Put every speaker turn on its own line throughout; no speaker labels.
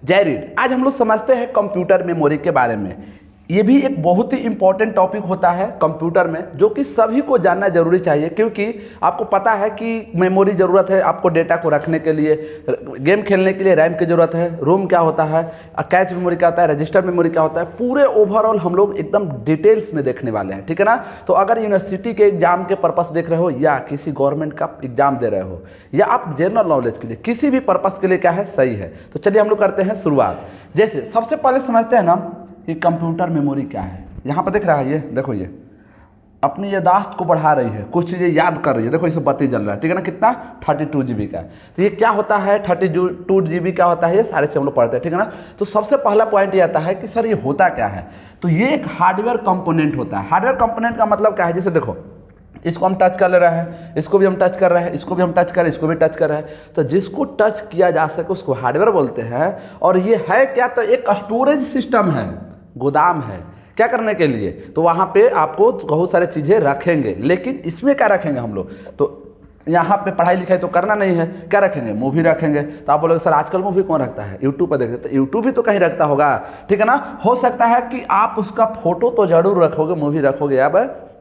जय रीड। आज हम लोग समझते हैं कंप्यूटर मेमोरी के बारे में। ये भी एक बहुत ही इंपॉर्टेंट टॉपिक होता है कंप्यूटर में, जो कि सभी को जानना जरूरी चाहिए, क्योंकि आपको पता है कि मेमोरी ज़रूरत है आपको डेटा को रखने के लिए, गेम खेलने के लिए रैम की ज़रूरत है, रोम क्या होता है, कैच मेमोरी क्या होता है, रजिस्टर मेमोरी क्या होता है, पूरे ओवरऑल हम लोग एकदम डिटेल्स में देखने वाले हैं, ठीक है ना। तो अगर यूनिवर्सिटी के एग्जाम के पर्पस देख रहे हो, या किसी गवर्नमेंट का एग्जाम दे रहे हो, या आप जनरल नॉलेज के लिए, किसी भी पर्पस के लिए क्या है, सही है। तो चलिए हम लोग करते हैं शुरुआत। जैसे सबसे पहले समझते हैं ना कि कंप्यूटर मेमोरी क्या है। यहाँ पर दिख रहा है, ये देखो, ये अपनी याददाश्त को बढ़ा रही है, कुछ चीज़ें याद कर रही है। देखो इसे बत्ती जल रहा है, ठीक है ना, कितना 32 GB का है। तो ये क्या होता है, 32 GB का होता है, ये सारे से हम लोग पढ़ते हैं, ठीक है ना। तो सबसे पहला पॉइंट ये आता है कि सर ये होता क्या है। तो ये एक हार्डवेयर कंपोनेंट होता है। हार्डवेयर कंपोनेंट का मतलब क्या है, जैसे देखो इसको हम टच कर ले रहे हैं, इसको भी हम टच कर रहे हैं, इसको भी हम टच कर रहे हैं, इसको भी टच कर रहे हैं। तो जिसको टच किया जा सके उसको हार्डवेयर बोलते हैं। और ये है क्या, तो एक स्टोरेज सिस्टम है, गोदाम है, क्या करने के लिए, तो वहाँ पे आपको बहुत सारी चीज़ें रखेंगे। लेकिन इसमें क्या रखेंगे हम लोग, तो यहाँ पे पढ़ाई लिखाई तो करना नहीं है, क्या रखेंगे, मूवी रखेंगे। तो आप बोलोगे सर आजकल मूवी कौन रखता है, यूट्यूब पर देखते, तो यूट्यूब भी तो कहीं रखता होगा, ठीक है ना। हो सकता है कि आप उसका फोटो तो जरूर रखोगे, मूवी रखोगे या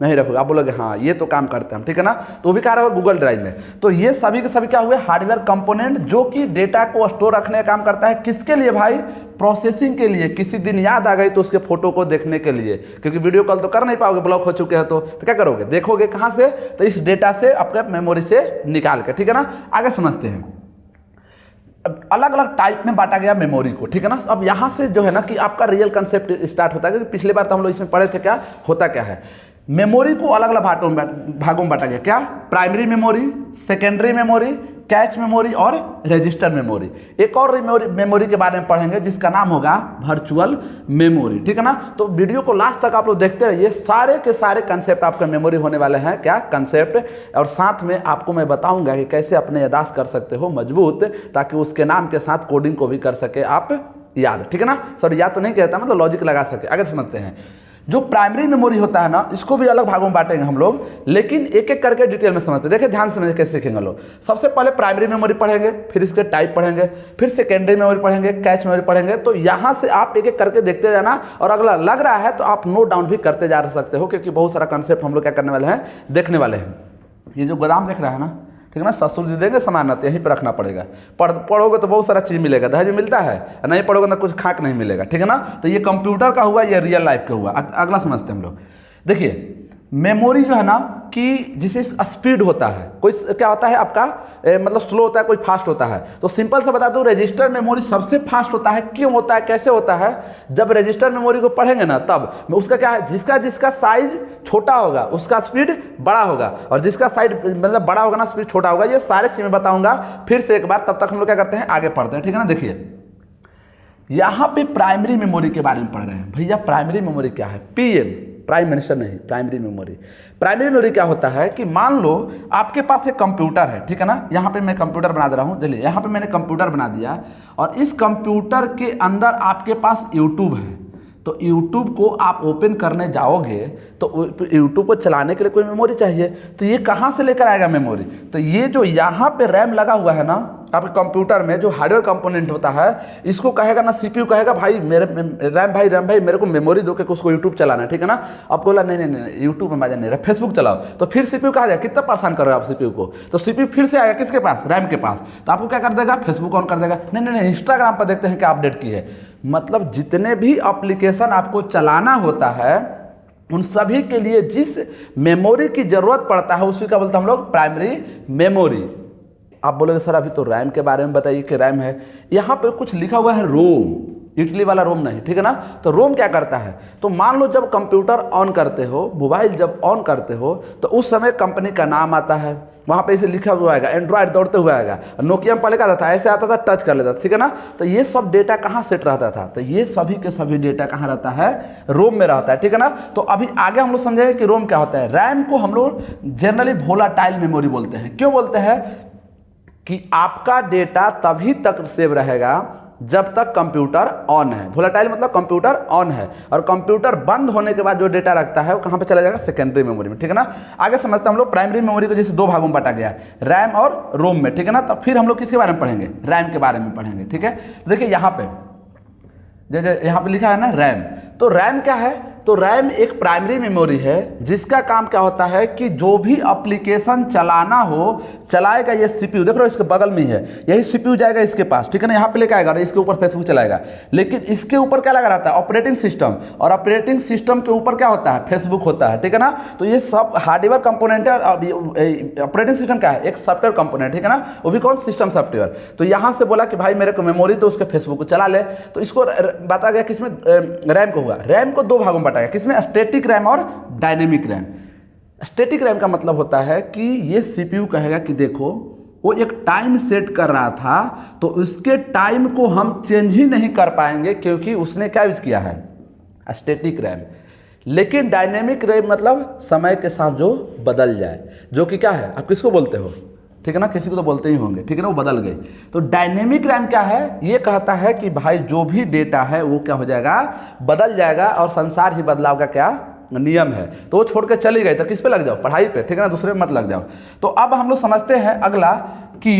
नहीं रखोगे। आप बोलोगे हाँ ये तो काम करते हैं, ठीक है ना। तो वो भी क्या रहेगा, गूगल ड्राइव में। तो ये सभी के सभी क्या हुए, हार्डवेयर कंपोनेंट, जो कि डेटा को स्टोर रखने का काम करता है। किसके लिए भाई, प्रोसेसिंग के लिए। किसी दिन याद आ गई तो उसके फोटो को देखने के लिए, क्योंकि वीडियो कॉल तो कर नहीं पाओगे, ब्लॉक हो चुके हैं, तो क्या करोगे, देखोगे कहाँ से, तो इस डेटा से आपके मेमोरी से निकाल के, ठीक है ना। आगे समझते हैं। अलग अलग टाइप में बांटा गया मेमोरी को, ठीक है ना। अब यहाँ से जो है ना कि आपका रियल कंसेप्ट स्टार्ट होता है, क्योंकि पिछली बार तो हम लोग इसमें पढ़े थे क्या होता क्या है। मेमोरी को अलग अलग भागों में बांटा गया, क्या, primary memory, secondary memory, cache memory और रजिस्टर मेमोरी। एक और मेमोरी के बारे में पढ़ेंगे जिसका नाम होगा वर्चुअल मेमोरी, ठीक है ना। तो वीडियो को लास्ट तक आप लोग देखते रहिए, सारे के सारे कंसेप्ट आपका मेमोरी होने वाले हैं, क्या कंसेप्ट। और साथ में आपको मैं बताऊंगा कि कैसे अपने याददाश्त कर सकते हो मजबूत, ताकि उसके नाम के साथ कोडिंग को भी कर सके आप याद, ठीक है ना। सॉरी याद तो नहीं कहता, मतलब लॉजिक लगा सके। आगे समझते हैं। जो प्राइमरी मेमोरी होता है ना, इसको भी अलग भागों में बांटेंगे हम लोग, लेकिन एक एक करके डिटेल में समझते हैं। देखिए ध्यान से कैसे सीखेंगे लोग। सबसे पहले प्राइमरी मेमोरी पढ़ेंगे, फिर इसके टाइप पढ़ेंगे, फिर सेकेंडरी मेमोरी पढ़ेंगे, कैच मेमोरी पढ़ेंगे। तो यहाँ से आप एक एक करके देखते जाना, और अगला लग रहा है तो आप नोट डाउन भी करते जा सकते हो, क्योंकि बहुत सारा कंसेप्ट हम लोग क्या करने वाले हैं, देखने वाले हैं। ये जो गोदाम देख रहा है ना, ठीक है ना, ससुर जी देंगे सामान, तो यहीं पर रखना पड़ेगा। पढ़ोगे तो बहुत सारा चीज़ मिलेगा, दहेज मिलता है, नहीं पढ़ोगे ना कुछ खाक नहीं मिलेगा, ठीक है ना। तो ये कंप्यूटर का हुआ, ये रियल लाइफ का हुआ। अगला समझते हैं हम लोग। देखिए मेमोरी जो है ना कि जिसे स्पीड होता है, कोई क्या होता है आपका मतलब स्लो होता है, कोई फास्ट होता है। तो सिंपल से बता दूं, रजिस्टर मेमोरी सबसे फास्ट होता है। क्यों होता है, कैसे होता है, जब रजिस्टर मेमोरी को पढ़ेंगे ना, तब उसका क्या है, जिसका साइज छोटा होगा उसका स्पीड बड़ा होगा, और जिसका साइज मतलब बड़ा होगा ना, स्पीड छोटा होगा। ये सारे चीज़ मैं बताऊंगा फिर से एक बार, तब तक हम लोग क्या करते हैं, आगे पढ़ते हैं, ठीक है ना। देखिए यहाँ पे प्राइमरी मेमोरी के बारे में पढ़ रहे हैं। भैया प्राइमरी मेमोरी क्या है, पीएम, प्राइम मिनिस्टर नहीं, प्राइमरी मेमोरी। प्राइमरी मेमोरी क्या होता है कि मान लो आपके पास एक कंप्यूटर है, ठीक है ना। यहाँ पे मैं कंप्यूटर बना दे रहा हूँ, चलिए यहाँ पे मैंने कंप्यूटर बना दिया, और इस कंप्यूटर के अंदर आपके पास यूट्यूब है। तो यूट्यूब को आप ओपन करने जाओगे तो यूट्यूब को चलाने के लिए कोई मेमोरी चाहिए। तो ये कहाँ से लेकर आएगा मेमोरी, तो ये जो यहाँ पे रैम लगा हुआ है ना आपके कंप्यूटर में, जो हार्डवेयर कंपोनेंट होता है, इसको कहेगा ना सीपीयू कहेगा भाई मेरे रैम भाई मेरे को मेमोरी दो कि उसको यूट्यूब चलाना है, ठीक है ना। अब बोला नहीं यूट्यूब में मजा नहीं रहा, फेसबुक चलाओ। तो फिर सीपीयू कहा जाए, कितना परेशान कर रहे हो आप सीपीयू को, तो सीपीयू फिर से आएगा किसके पास, रैम के पास। तो आपको क्या कर देगा, फेसबुक ऑन कर देगा, नहीं इंस्टाग्राम पर देखते हैं क्या अपडेट की है। मतलब जितने भी एप्लीकेशन आपको चलाना होता है, उन सभी के लिए जिस मेमोरी की जरूरत पड़ता है, उसी का बोलते हैं हम लोग प्राइमरी मेमोरी। आप बोलोगे सर अभी तो रैम के बारे में बताइए कि रैम है, यहाँ पे कुछ लिखा हुआ है रोम, इटली वाला रोम नहीं, ठीक है ना। तो रोम क्या करता है, तो मान लो जब कंप्यूटर ऑन करते हो, मोबाइल जब ऑन करते हो, तो उस समय कंपनी का नाम आता है, वहाँ पे इसे लिखा हुआ आएगा, एंड्रॉयड दौड़ते हुए आएगा। नोकिया में पहले क्या आता था, ऐसे आता था, टच कर लेता था, ठीक है ना। तो ये सब डेटा कहाँ सेट रहता था, तो ये सभी के सभी डेटा कहाँ रहता है, रोम में रहता है, ठीक है ना। तो अभी आगे हम लोग समझेंगे कि रोम क्या होता है। रैम को हम लोग जनरली वोलाटाइल मेमोरी बोलते हैं। क्यों बोलते हैं, कि आपका डेटा तभी तक सेव रहेगा जब तक कंप्यूटर ऑन है। वोलेटाइल मतलब कंप्यूटर ऑन है, और कंप्यूटर बंद होने के बाद जो डेटा रखता है वो कहाँ पे चला जाएगा, सेकेंडरी मेमोरी में, ठीक है ना। आगे समझते हैं हम लोग प्राइमरी मेमोरी को, जैसे दो भागों में बांटा गया, रैम और रोम में, ठीक है ना। तो फिर हम लोग किसके बारे में पढ़ेंगे, रैम के बारे में पढ़ेंगे, ठीक है। देखिए यहाँ पे जैसे यहाँ पे लिखा है ना रैम, तो रैम क्या है? तो रैम एक प्राइमरी मेमोरी है जिसका काम क्या होता है कि जो भी एप्लीकेशन चलाना हो चलाएगा ये सीपीयू, देख रहे हो इसके बगल में ही है, यही सीपीयू जाएगा इसके पास, ठीक है ना, यहाँ पे लेके आएगा, इसके ऊपर फेसबुक चलाएगा, लेकिन इसके ऊपर क्या लगा रहता है? ऑपरेटिंग सिस्टम, और ऑपरेटिंग सिस्टम के ऊपर क्या होता है? फेसबुक होता है, ठीक है ना। तो ये सब हार्डवेयर कंपोनेंट है। ऑपरेटिंग सिस्टम क्या है? एक सॉफ्टवेयर कंपोनेंट, ठीक है ना, वो भी कौन? System software. तो यहाँ से बोला कि भाई मेरे को मेमोरी तो उसके फेसबुक को चला ले, तो इसको बताया गया किसमें? रैम को हुआ। रैम को दो भागों में बांटा गया, किसमें? स्टैटिक रैम और डायनेमिक रैम। स्टैटिक रैम का मतलब होता है कि ये सीपीयू कहेगा कि देखो वो एक टाइम सेट कर रहा था, तो उसके टाइम को हम चेंज ही नहीं कर पाएंगे क्योंकि उसने क्या यूज किया है? Static RAM. लेकिन डायनेमिक रैम मतलब समय के साथ जो बदल जाए, जो कि क्या है? आप किसको बोलते हो? ठीक है ना, किसी को तो बोलते ही होंगे, ठीक है ना, वो बदल गए। तो डायनेमिक रैम क्या है? ये कहता है कि भाई जो भी डेटा है वो क्या हो जाएगा? बदल जाएगा, और संसार ही बदलाव का क्या नियम है। तो वो छोड़ के चली गई, तो किस पे लग जाओ? पढ़ाई पे, ठीक है ना, दूसरे में मत लग जाओ। तो अब हम लोग समझते हैं अगला कि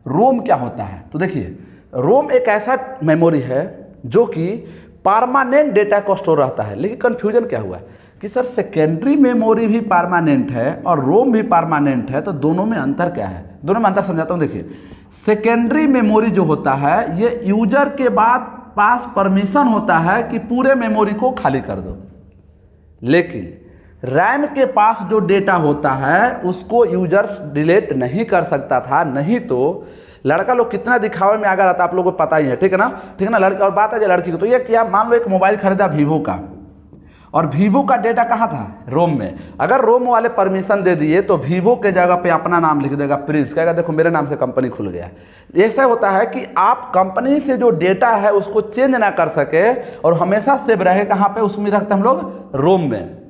रोम क्या होता है। तो देखिए रोम एक ऐसा मेमोरी है जो कि परमानेंट डेटा को स्टोर रहता है। लेकिन कन्फ्यूजन क्या हुआ कि सर सेकेंडरी मेमोरी भी परमानेंट है और रोम भी परमानेंट है, तो दोनों में अंतर क्या है? दोनों में अंतर समझाता हूँ। देखिए सेकेंडरी मेमोरी जो होता है ये यूजर के बाद पास परमिशन होता है कि पूरे मेमोरी को खाली कर दो, लेकिन रैम के पास जो डेटा होता है उसको यूजर डिलीट नहीं कर सकता था। नहीं तो लड़का लोग कितना दिखावे में आगे रहता है आप लोगों को पता ही है, ठीक है ना, ठीक है ना। लड़की और बात है जो लड़की को, तो ये क्या, मान लो एक मोबाइल खरीदा वीवो का, और वीवो का डेटा कहाँ था? रोम में। अगर रोम वाले परमिशन दे दिए तो वीवो के जगह पे अपना नाम लिख देगा प्रिंस, कहेगा देखो मेरे नाम से कंपनी खुल गया। ऐसा होता है कि आप कंपनी से जो डेटा है उसको चेंज ना कर सके और हमेशा सेव रहे कहाँ पे? उसमें रखते हम लोग रोम में।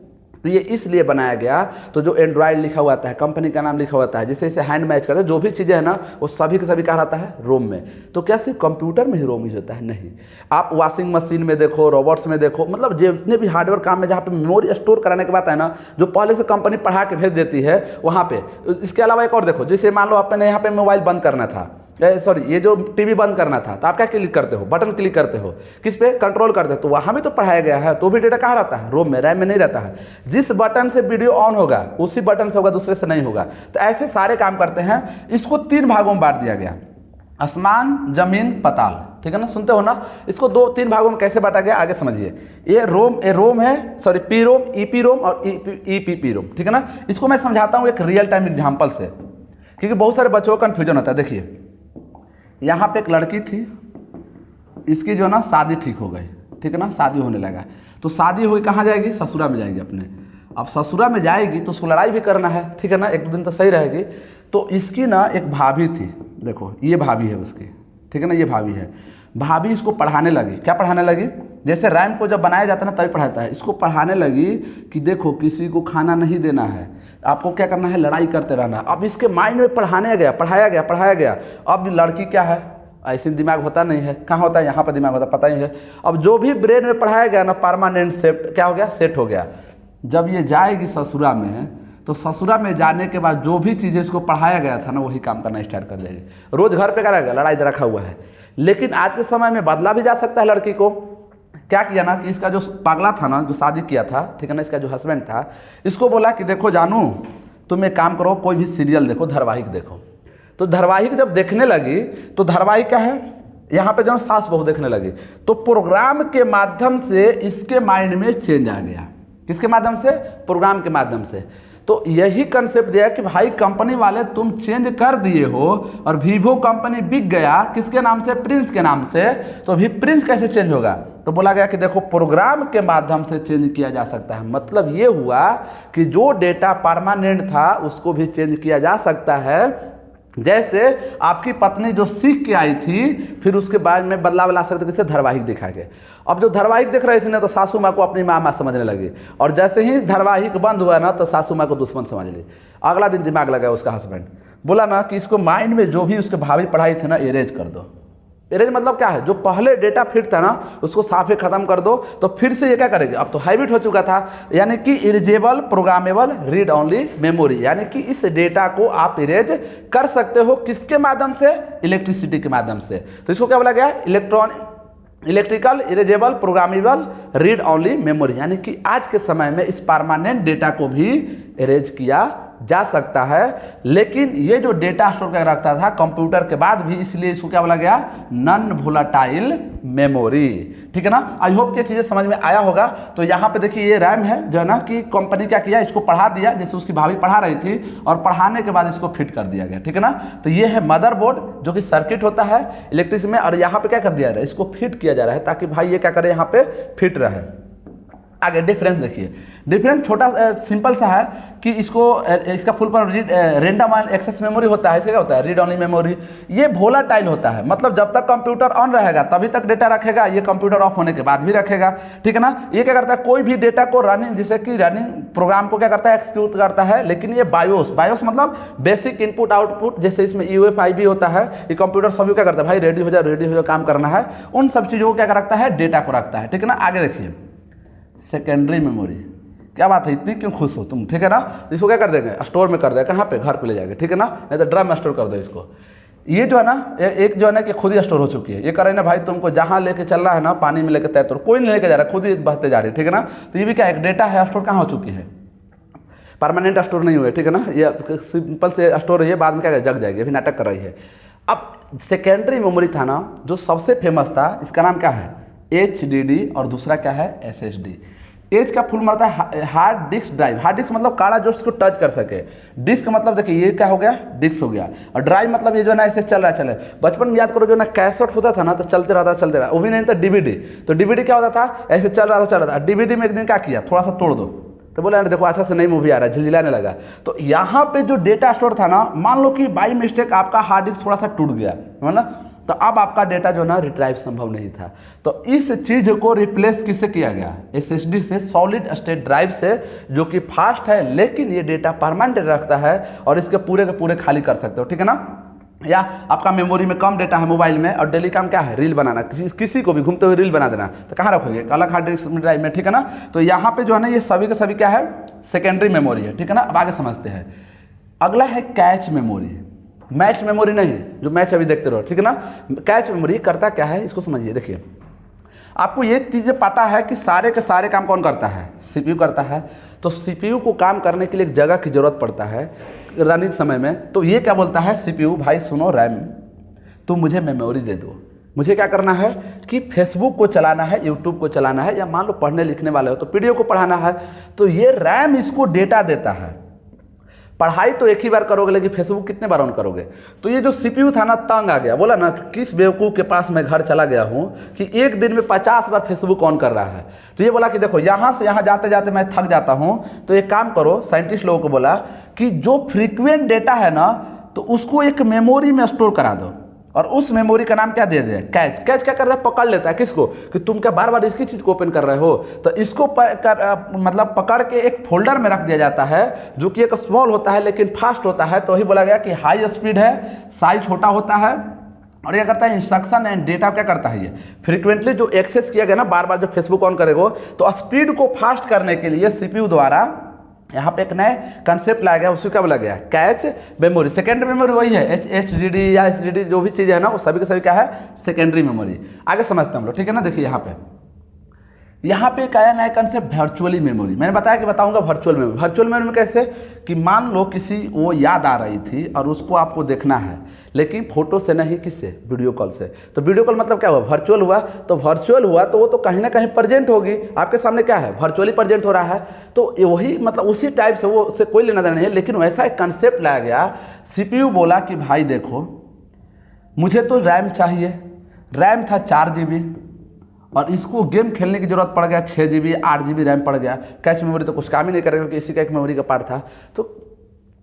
तो ये इसलिए बनाया गया। तो जो एंड्रॉयड लिखा हुआ आता है, कंपनी का नाम लिखा हुआ आता है, जैसे इसे हैंड मैच करते हैं, जो भी चीज़ें हैं ना वो सभी के सभी कहाँ रहता है? रोम में। तो क्या सिर्फ कंप्यूटर में ही रोम यूज होता है? नहीं, आप वॉशिंग मशीन में देखो, रोबोट्स में देखो, मतलब जितने भी हार्डवेयर काम में जहाँ पे मेमोरी स्टोर कराने की बात है ना, जो पहले से कंपनी पढ़ा के भेज देती है वहाँ पे। इसके अलावा एक और देखो, जैसे मान लो आपने यहाँ पे मोबाइल बंद करना था, सॉरी ये जो टीवी बंद करना था, तो आप क्या क्लिक करते हो? बटन क्लिक करते हो, किस पे? कंट्रोल करते हो। तो वहाँ भी तो पढ़ाया गया है, तो भी डेटा कहाँ रहता है? रोम में, रैम में नहीं रहता है। जिस बटन से वीडियो ऑन होगा उसी बटन से होगा, दूसरे से नहीं होगा। तो ऐसे सारे काम करते हैं। इसको 3 भागों में बांट दिया गया, आसमान, जमीन, पाताल, ठीक है ना, सुनते हो ना। इसको 2-3 भागों में कैसे बांटा गया आगे समझिए। ये रोम है, सॉरी पी रोम, ईपी रोम और ईपीपी रोम, ठीक है ना। इसको मैं समझाता हूँ एक रियल टाइम एग्जाम्पल से, क्योंकि बहुत सारे बच्चों को कन्फ्यूजन होता है। देखिए यहाँ पे एक लड़की थी, इसकी जो ना शादी ठीक हो गई, ठीक है ना, शादी होने लगा। तो शादी हुई, कहाँ जाएगी? ससुरा में जाएगी अपने। अब ससुरा में जाएगी तो उसको लड़ाई भी करना है, ठीक है ना, 1-2 दिन तो सही रहेगी। तो इसकी ना एक भाभी थी, देखो ये भाभी है उसकी, ठीक है ना, ये भाभी है। भाभी इसको पढ़ाने लगी। क्या पढ़ाने लगी? जैसे रैम को जब बनाया जाता है ना तभी पढ़ाता है, इसको पढ़ाने लगी कि देखो किसी को खाना नहीं देना है, आपको क्या करना है? लड़ाई करते रहना। अब इसके माइंड में पढ़ाया गया। अब लड़की क्या है? ऐसे दिमाग होता नहीं है, कहाँ होता है? यहाँ पर दिमाग होता है, पता ही है। अब जो भी ब्रेन में पढ़ाया गया ना परमानेंट सेट क्या हो गया? सेट हो गया। जब ये जाएगी ससुरा में, तो ससुरा में जाने के बाद जो भी चीज़ें इसको पढ़ाया गया था ना वही काम करना स्टार्ट कर देगी। रोज घर पे क्या रहेगा? लड़ाई रखा हुआ है। लेकिन आज के समय में बदला भी जा सकता है। लड़की को क्या किया ना कि इसका जो पागला था ना, जो शादी किया था, ठीक है ना, इसका जो हस्बैंड था, इसको बोला कि देखो जानू तुम एक काम करो, कोई भी सीरियल देखो, धारावाहिक देखो। तो धारावाहिक जब देखने लगी तो धारावाहिक क्या है? यहाँ पे जो सास बहू देखने लगी, तो प्रोग्राम के माध्यम से इसके माइंड में चेंज आ गया। किसके माध्यम से? प्रोग्राम के माध्यम से। तो यही कंसेप्ट दिया कि भाई कंपनी वाले तुम चेंज कर दिए हो और वीवो कंपनी बिक गया किसके नाम से? प्रिंस के नाम से। तो अभी प्रिंस कैसे चेंज होगा? तो बोला गया कि देखो प्रोग्राम के माध्यम से चेंज किया जा सकता है। मतलब ये हुआ कि जो डेटा परमानेंट था उसको भी चेंज किया जा सकता है। जैसे आपकी पत्नी जो सीख के आई थी, फिर उसके बाद में बदलाव ला सकते किसे? धारावाहिक दिखा के। अब जो धारावाहिक देख रही थी ना तो सासू माँ को अपनी माँ समझने लगी, और जैसे ही धारावाहिक बंद हुआ ना तो सासू माँ को दुश्मन समझ ली। अगला दिन दिमाग लगाया उसका हस्बैंड, बोला ना कि इसको माइंड में जो भी उसके भाभी पढ़ाई थी ना इरेज कर दो। इरेज मतलब क्या है? जो पहले डेटा फिट था ना उसको साफे खत्म कर दो। तो फिर से ये क्या करेगी? अब तो हैबिट हो चुका था, यानी कि erasable programmable read only memory, यानी कि इस डेटा को आप इरेज कर सकते हो। किसके माध्यम से? इलेक्ट्रिसिटी के माध्यम से। तो इसको क्या बोला गया? Electrical erasable programmable read only memory, यानी कि आज के समय में इस परमानेंट डेटा को भी इरेज किया जा सकता है। लेकिन ये जो डेटा स्टोर कर रखता था कंप्यूटर के बाद भी, इसलिए इसको क्या बोला गया, नॉन वोलेटाइल मेमोरी। ठीक है ना, आई होप कि ये चीज़ें समझ में आया होगा। तो यहाँ पे देखिए ये रैम है जो है ना कि कंपनी क्या किया, इसको पढ़ा दिया, जैसे उसकी भाभी पढ़ा रही थी और पढ़ाने के बाद इसको फिट कर दिया गया। ठीक है ना, तो ये है मदरबोर्ड जो कि सर्किट होता है इलेक्ट्रिसिटी में, और यहाँ पे क्या कर दिया जा रहा है, इसको फिट किया जा रहा है ताकि भाई ये क्या करे, यहाँ पे फिट रहे। आगे डिफरेंस देखिए, डिफरेंस छोटा सिंपल सा है कि इसका full form random access memory होता है, इसका क्या होता है, रीड ओनली मेमोरी। ये वोलेटाइल होता है, मतलब जब तक कंप्यूटर ऑन रहेगा तभी तक डेटा रखेगा, ये कंप्यूटर ऑफ होने के बाद भी रखेगा। ठीक है ना, ये क्या करता है, कोई भी डेटा को रनिंग, जैसे कि रनिंग प्रोग्राम को क्या करता है, एक्सिक्यूट करता है। लेकिन ये बायोस मतलब बेसिक इनपुट आउटपुट, जैसे इसमें UEFI भी होता है, ये कंप्यूटर सभी क्या करता है, भाई रेडी हो जाओ काम करना है, उन सब चीज़ों को क्या रखता है, डेटा को रखता है। ठीक है ना, आगे देखिए सेकेंडरी मेमोरी, क्या बात है, इतनी क्यों खुश हो तुम, ठीक है ना। तो इसको क्या कर देंगे, स्टोर में कर देंगे, कहाँ पे, घर पे ले जाएंगे। ठीक है ना, नहीं तो ड्रम में स्टोर कर दो इसको। ये जो है ना, एक जो है ना कि खुद ही स्टोर हो चुकी है, ये कर रहे ना भाई, तुमको जहाँ लेके चल रहा है ना, पानी में लेके तैर, तो कोई नहीं लेके जा रहा, खुद ही बहते जा रही है। ठीक है ना, तो ये भी क्या एक डेटा है, स्टोर कहाँ हो चुकी है, परमानेंट स्टोर नहीं हुए। ठीक है ना, ये सिंपल से स्टोर है, बाद में क्या जग जाएगी, अभी नाटक कर रही है। अब सेकेंडरी मेमोरी था ना जो सबसे फेमस था, इसका नाम क्या है, HDD, और दूसरा क्या है, SSD। एज का फुल मतलब है hard disk drive. Hard disk मतलब काड़ा जो इसको टच कर सके। डिस्क मतलब देखिए ये क्या हो गया, डिस्क हो गया। और ड्राइव मतलब ये जो ना ऐसे चल रहा है, चले बचपन में याद करो जो ना कैसेट होता था ना, तो चलते रहता, वो भी नहीं था DVD। तो DVD क्या होता था, ऐसे चल रहा था। DVD में एक दिन क्या किया, थोड़ा सा तोड़ दो, तो बोला यार देखो अच्छा से नई मूवी आ रहा है, झिलझिलाने लगा। तो यहाँ पे जो डेटा स्टोर था ना, मान लो कि बाई मिस्टेक आपका हार्ड डिस्क थोड़ा सा टूट गया, मतलब तो अब आपका डेटा जो ना रिट्राइव संभव नहीं था। तो इस चीज को रिप्लेस किससे किया गया, SSD से, सॉलिड स्टेट ड्राइव से, जो कि फास्ट है लेकिन ये डेटा परमानेंट रखता है और इसके पूरे के पूरे खाली कर सकते हो। ठीक है ना, या आपका मेमोरी में कम डेटा है मोबाइल में, और डेली काम क्या है, रील बनाना, किसी को भी घूमते हुए रील बना देना, तो कहाँ रखोगे, अलग हार्ड डिस्क ड्राइव में। ठीक है ना, तो यहाँ पे जो है ना ये सभी के सभी क्या है, सेकेंडरी मेमोरी है। ठीक है ना, अब आगे समझते हैं। अगला है कैच मेमोरी, मैच मेमोरी नहीं, जो मैच अभी देखते रहो। ठीक है ना, कैच मेमोरी करता क्या है, इसको समझिए। देखिए आपको ये चीज़ें पता है कि सारे के सारे काम कौन करता है, CPU करता है। तो CPU को काम करने के लिए एक जगह की जरूरत पड़ता है रनिंग समय में। तो ये क्या बोलता है CPU, भाई सुनो रैम, तुम मुझे मेमोरी दे दो, मुझे क्या करना है कि फेसबुक को चलाना है, यूट्यूब को चलाना है, या मान लो पढ़ने लिखने वाले हो तो पीडीएफ को पढ़ाना है। तो ये रैम इसको डेटा देता है। पढ़ाई तो एक ही बार करोगे, लेकिन फेसबुक कितने बार ऑन करोगे। तो ये जो CPU था ना, तंग आ गया, बोला ना किस बेवकूफ़ के पास मैं घर चला गया हूँ कि एक दिन में 50 बार फेसबुक ऑन कर रहा है। तो ये बोला कि देखो यहाँ से यहाँ जाते जाते मैं थक जाता हूँ, तो एक काम करो, साइंटिस्ट लोगों को बोला कि जो फ्रीक्वेंट डेटा है ना, तो उसको एक मेमोरी में स्टोर करा दो, और उस मेमोरी का नाम क्या दे दे, कैच। कैच क्या कर रहा है, पकड़ लेता है किसको, कि तुम क्या बार बार इसकी चीज़ को ओपन कर रहे हो। तो इसको मतलब पकड़ के एक फोल्डर में रख दिया जाता है, जो कि एक स्मॉल होता है लेकिन फास्ट होता है। तो वही बोला गया कि हाई स्पीड है, साइज छोटा होता है, और क्या करता है, इंस्ट्रक्शन एंड डेटा क्या करता है, ये फ्रीक्वेंटली जो एक्सेस किया गया ना, बार बार जो फेसबुक ऑन करेगा, तो स्पीड को फास्ट करने के लिए CPU द्वारा यहाँ पे एक नए कंसेप्ट लाया गया, उसको क्या बोला गया, कैच मेमोरी। सेकेंडरी मेमोरी वही है, HDD या SSD जो भी चीज़ है ना, वो सभी के सभी क्या है, सेकेंडरी मेमोरी। आगे समझते हैं हम लोग। ठीक है ना, देखिए यहाँ पे क्या है नया कंसेप्ट, वर्चुअली मेमोरी। मैंने बताया कि बताऊंगा वर्चुअल मेमोरी। वर्चुअल मेमोरी में कैसे, कि मान लो किसी वो याद आ रही थी और उसको आपको देखना है, लेकिन फोटो से नहीं, किससे, वीडियो कॉल से। तो वीडियो कॉल मतलब क्या हुआ, वर्चुअल हुआ। तो वर्चुअल हुआ तो वो तो कहीं ना कहीं प्रेजेंट होगी, आपके सामने क्या है, वर्चुअली प्रेजेंट हो रहा है। तो वही मतलब उसी टाइप से, वो उससे कोई लेना देना नहीं है। लेकिन वैसा एक कंसेप्ट लाया गया, CPU बोला कि भाई देखो मुझे तो रैम चाहिए, रैम था 4 GB, और इसको गेम खेलने की जरूरत पड़ गया 6 GB 8 GB रैम पड़ गया। कैच मेमोरी तो कुछ काम ही नहीं करेगा, क्योंकि इसी का एक मेमोरी का पार्ट था। तो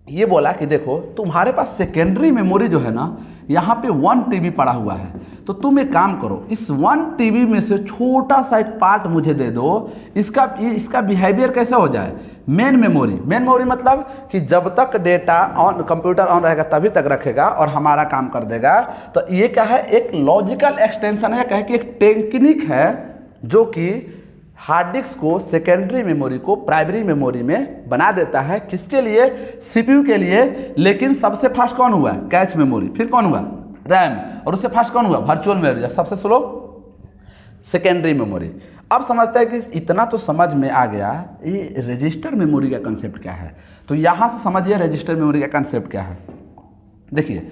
ये बोला कि देखो तुम्हारे पास सेकेंडरी मेमोरी जो है ना, यहाँ पे 1 TB पड़ा हुआ है, तो तुम एक काम करो, इस 1 TB में से छोटा सा एक पार्ट मुझे दे दो। इसका बिहेवियर कैसे हो जाए, मेन मेमोरी। मेन मेमोरी मतलब कि जब तक डेटा ऑन, कंप्यूटर ऑन रहेगा तभी तक रखेगा और हमारा काम कर देगा। तो ये क्या है, एक लॉजिकल एक्सटेंशन है, कहे कि एक टेक्निक है जो कि हार्ड डिस्क को, सेकेंडरी मेमोरी को प्राइमरी मेमोरी में बना देता है। किसके लिए, CPU के लिए। लेकिन सबसे फास्ट कौन हुआ, कैच मेमोरी। फिर कौन हुआ, रैम। और उससे फास्ट कौन हुआ, वर्चुअल मेमोरी। सबसे स्लो सेकेंडरी मेमोरी। अब समझते हैं कि इतना तो समझ में आ गया, ये रजिस्टर मेमोरी का कंसेप्ट क्या है। तो यहाँ से समझिए रजिस्टर मेमोरी का कंसेप्ट क्या है। देखिए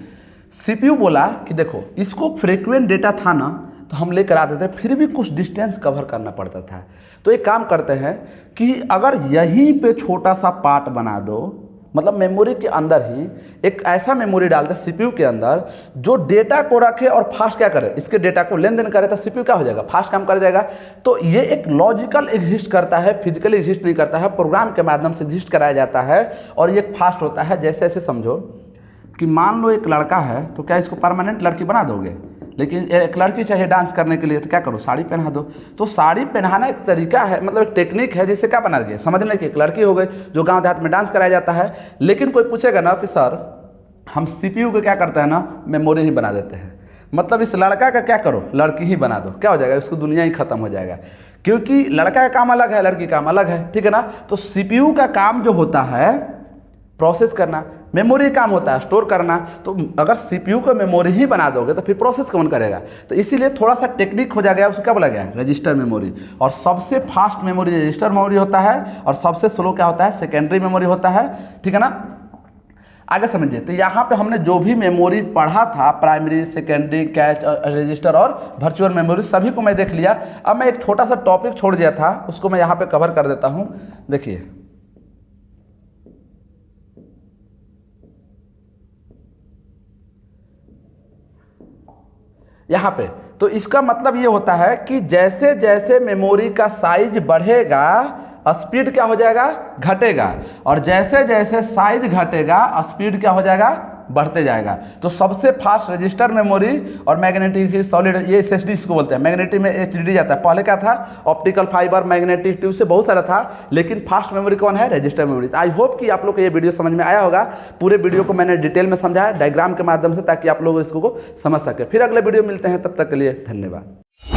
सीपीयू बोला कि देखो इसको फ्रीक्वेंट डेटा था ना तो हम लेकर आते थे, फिर भी कुछ डिस्टेंस कवर करना पड़ता था। तो एक काम करते हैं कि अगर यहीं पे छोटा सा पार्ट बना दो, मतलब मेमोरी के अंदर ही एक ऐसा मेमोरी डाल दे सीपीयू के अंदर जो डेटा को रखे और फास्ट क्या करे, इसके डेटा को लेन देन करे, तो सीपीयू क्या हो जाएगा, फास्ट काम कर जाएगा। तो ये एक लॉजिकल एग्जिस्ट करता है, फिजिकली एग्जिस्ट नहीं करता है, प्रोग्राम के माध्यम से एग्जिस्ट कराया जाता है और ये फास्ट होता है। जैसे ऐसे समझो कि मान लो एक लड़का है, तो क्या इसको परमानेंट लड़की बना दोगे, लेकिन एक लड़की चाहिए डांस करने के लिए, तो क्या करो, साड़ी पहना दो। तो साड़ी पहनाना एक तरीका है, मतलब एक टेक्निक है जिससे क्या बना दिया, समझने की एक लड़की हो गई जो गांव देहात में डांस कराया जाता है। लेकिन कोई पूछेगा ना कि सर हम सीपीयू को क्या करते हैं ना, मेमोरी ही बना देते हैं, मतलब इस लड़का का क्या करो, लड़की ही बना दो, क्या हो जाएगा, उसको दुनिया ही खत्म हो जाएगा, क्योंकि लड़का का काम अलग है, लड़की का काम अलग है, ठीक है ना। तो सीपीयू का काम जो होता है प्रोसेस करना, मेमोरी काम होता है स्टोर करना। तो अगर सीपीयू को मेमोरी ही बना दोगे तो फिर प्रोसेस कौन करेगा, तो इसीलिए थोड़ा सा टेक्निक हो जाएगा, उसको क्या बोला गया, रजिस्टर मेमोरी। और सबसे फास्ट मेमोरी रजिस्टर मेमोरी होता है और सबसे स्लो क्या होता है, सेकेंडरी मेमोरी होता है, ठीक है ना। आगे समझिए, तो यहाँ पे हमने जो भी मेमोरी पढ़ा था, प्राइमरी, सेकेंडरी, कैच, रजिस्टर और वर्चुअल मेमोरी, सभी को मैं देख लिया। अब मैं एक छोटा सा टॉपिक छोड़ दिया था, उसको मैं यहाँ पे कवर कर देता हूँ। देखिए यहाँ पे, तो इसका मतलब ये होता है कि जैसे जैसे मेमोरी का साइज बढ़ेगा स्पीड क्या हो जाएगा, घटेगा, और जैसे जैसे साइज घटेगा स्पीड क्या हो जाएगा, बढ़ते जाएगा। तो सबसे फास्ट रजिस्टर मेमोरी और मैग्नेटिक सॉलिड, ये एसएसडी इसको बोलते हैं, मैग्नेटिक में एचडीडी जाता है। पहले क्या था, ऑप्टिकल फाइबर, मैग्नेटिक ट्यूब से बहुत सारा था, लेकिन फास्ट मेमोरी कौन है, रजिस्टर मेमोरी। आई होप कि आप लोग को ये वीडियो समझ में आया होगा। पूरे वीडियो को मैंने डिटेल में समझाया डायग्राम के माध्यम से, ताकि आप लोग इसको समझ सके। फिर अगले वीडियो मिलते हैं, तब तक के लिए धन्यवाद।